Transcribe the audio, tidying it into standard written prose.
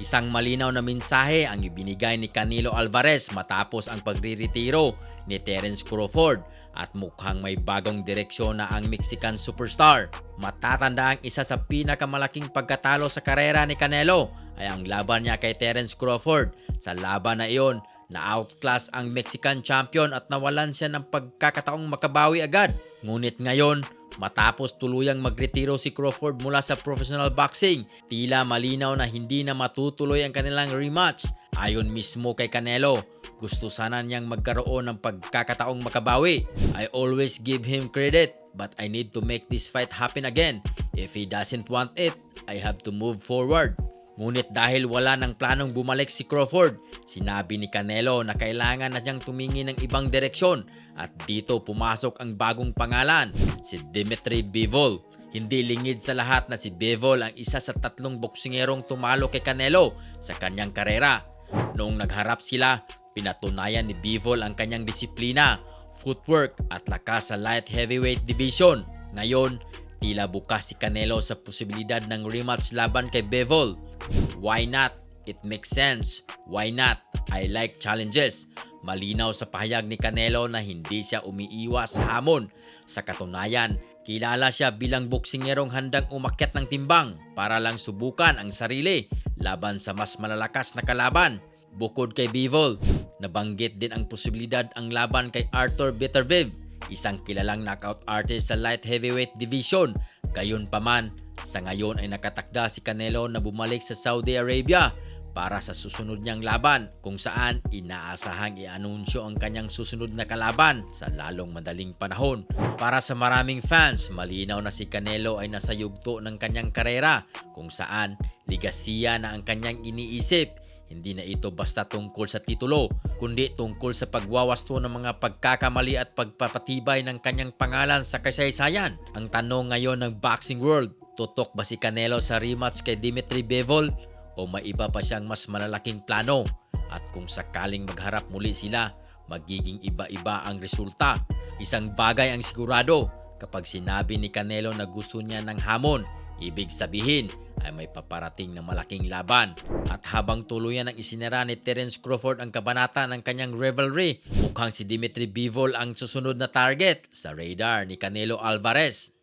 Isang malinaw na mensahe ang ibinigay ni Canelo Alvarez matapos ang pagriretiro ni Terence Crawford at mukhang may bagong direksyon na ang Mexican superstar. Matatanda ang isa sa pinakamalaking pagkatalo sa karera ni Canelo ay ang laban niya kay Terence Crawford. Sa laban na iyon, na-outclass ang Mexican champion at nawalan siya ng pagkakataong makabawi agad. Ngunit ngayon, matapos tuluyang magretiro si Crawford mula sa professional boxing, tila malinaw na hindi na matutuloy ang kanilang rematch. Ayon mismo kay Canelo, gusto sana niyang magkaroon ng pagkakataong makabawi. I always give him credit, but I need to make this fight happen again. If he doesn't want it, I have to move forward. Ngunit dahil wala ng planong bumalik si Crawford, sinabi ni Canelo na kailangan na niyang tumingin ng ibang direksyon at dito pumasok ang bagong pangalan, si Dimitri Bivol. Hindi lingid sa lahat na si Bivol ang isa sa 3 boksingerong tumalo kay Canelo sa kanyang karera. Noong nagharap sila, pinatunayan ni Bivol ang kanyang disiplina, footwork at lakas sa light heavyweight division. Ngayon, tila bukas si Canelo sa posibilidad ng rematch laban kay Bivol. Why not? It makes sense. Why not? I like challenges. Malinaw sa pahayag ni Canelo na hindi siya umiiwas sa hamon. Sa katunayan, kilala siya bilang boksingerong handang umakyat ng timbang para lang subukan ang sarili laban sa mas malalakas na kalaban. Bukod kay Bivol, nabanggit din ang posibilidad ang laban kay Artur Beterbiev, isang kilalang knockout artist sa light heavyweight division. Gayunpaman, sa ngayon ay nakatakda si Canelo na bumalik sa Saudi Arabia para sa susunod niyang laban, kung saan inaasahang i-anunsyo ang kanyang susunod na kalaban sa lalong madaling panahon. Para sa maraming fans, malinaw na si Canelo ay nasa yugto ng kanyang karera, kung saan ligasiya na ang kanyang iniisip. Hindi na ito basta tungkol sa titulo, kundi tungkol sa pagwawasto ng mga pagkakamali at pagpapatibay ng kanyang pangalan sa kasaysayan. Ang tanong ngayon ng boxing world, tutok ba si Canelo sa rematch kay Dimitri Bivol o may iba pa siyang mas malalaking plano? At kung sakaling magharap muli sila, magiging iba-iba ang resulta. Isang bagay ang sigurado, kapag sinabi ni Canelo na gusto niya ng hamon, ibig sabihin ay may paparating na malaking laban. At habang tuluyan ang isinara ni Terence Crawford ang kabanata ng kanyang rivalry, mukhang si Dimitri Bivol ang susunod na target sa radar ni Canelo Alvarez.